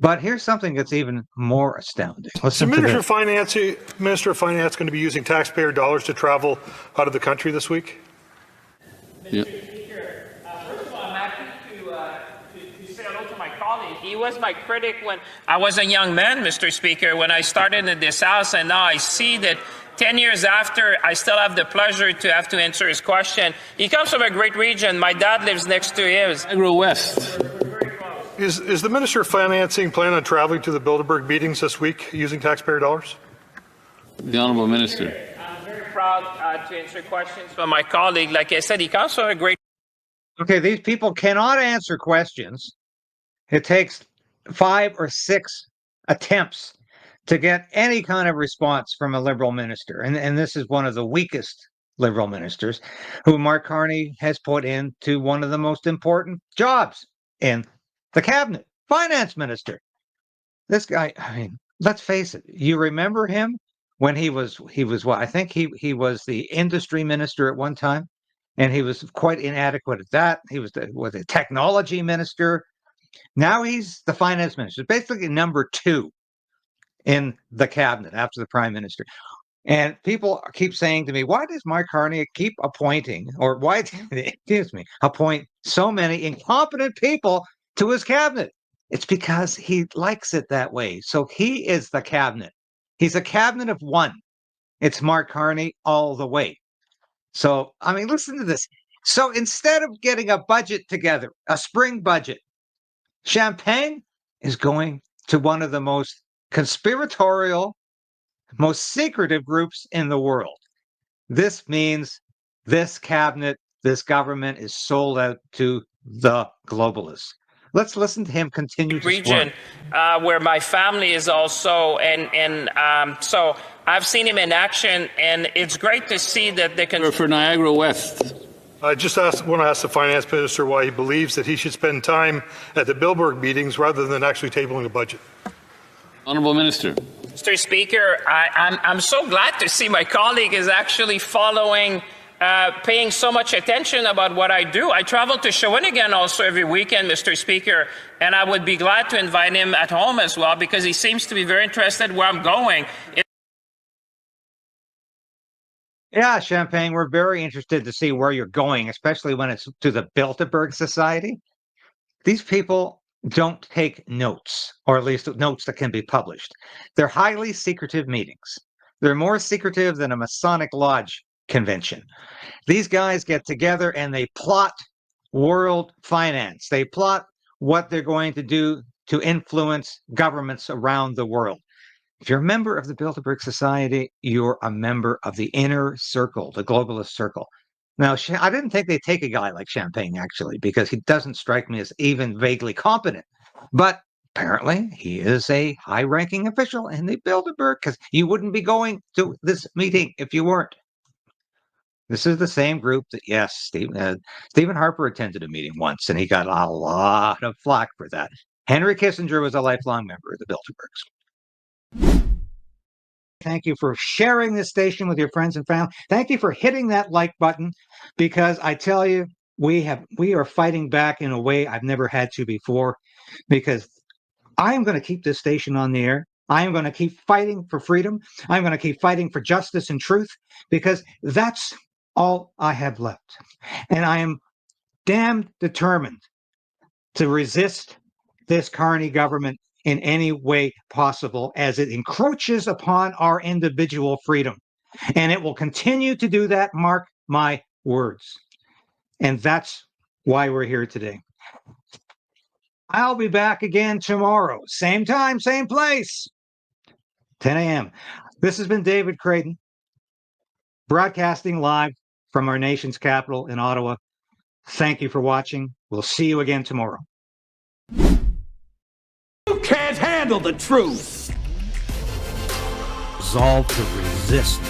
But here's something that's even more astounding. So Minister of Finance going to be using taxpayer dollars to travel out of the country this week? Mr. Speaker, first of all, I'm happy to say hello to my colleague. He was my critic when I was a young man, Mr. Speaker, when I started in this House, and now I see that 10 years after, I still have the pleasure to have to answer his question. He comes from a great region. My dad lives next to his. Niagara West. Is the Minister of Financing planning on traveling to the Bilderberg meetings this week using taxpayer dollars? The Honourable Minister. I'm very proud to answer questions from my colleague. Like I said, he comes from a great... Okay, these people cannot answer questions. It takes 5 or 6 attempts to get any kind of response from a Liberal minister. And this is one of the weakest Liberal ministers who Mark Carney has put into one of the most important jobs in the cabinet, finance minister. This guy, I mean, let's face it. You remember him when he was what? I think he was the industry minister at one time, and he was quite inadequate at that. He was the technology minister. Now he's the finance minister, basically number 2 in the cabinet after the prime minister. And people keep saying to me, why does Mark Carney keep appointing, or why, excuse me, appoint so many incompetent people to his cabinet? It's because he likes it that way. So he is the cabinet. He's a cabinet of one. It's Mark Carney all the way. So, I mean, listen to this. So instead of getting a budget together, a spring budget, Champagne is going to one of the most conspiratorial, most secretive groups in the world. This means this cabinet, this government is sold out to the globalists. Let's listen to him continue to region where my family is also, so I've seen him in action, and it's great to see that they can... For Niagara West. I just want to ask the finance minister why he believes that he should spend time at the Bilderberg meetings rather than actually tabling a budget. Honourable Minister. Mr. Speaker, I'm so glad to see my colleague is actually following, paying so much attention about what I do. I travel to Shawinigan also every weekend, Mr. Speaker, and I would be glad to invite him at home as well, because he seems to be very interested where I'm going. Yeah, Champagne, we're very interested to see where you're going, especially when it's to the Bilderberg Society. These people don't take notes, or at least notes that can be published. They're highly secretive meetings. They're more secretive than a Masonic Lodge convention. These guys get together and they plot world finance. They plot what they're going to do to influence governments around the world. If you're a member of the Bilderberg Society, you're a member of the inner circle, the globalist circle. Now, I didn't think they'd take a guy like Champagne, actually, because he doesn't strike me as even vaguely competent. But apparently, he is a high-ranking official in the Bilderberg, because you wouldn't be going to this meeting if you weren't. This is the same group that, yes, Stephen Harper attended a meeting once, and he got a lot of flack for that. Henry Kissinger was a lifelong member of the Bilderbergs. Thank you for sharing this station with your friends and family. Thank you for hitting that like button, because I tell you, we are fighting back in a way I've never had to before, because I am going to keep this station on the air. I am going to keep fighting for freedom. I'm going to keep fighting for justice and truth, because that's all I have left. And I am damn determined to resist this Carney government in any way possible, as it encroaches upon our individual freedom. And it will continue to do that, mark my words. And that's why we're here today. I'll be back again tomorrow, same time, same place, 10 a.m. This has been David Crayden, broadcasting live from our nation's capital in Ottawa. Thank you for watching. We'll see you again tomorrow. Can't handle the truth. Resolve to resist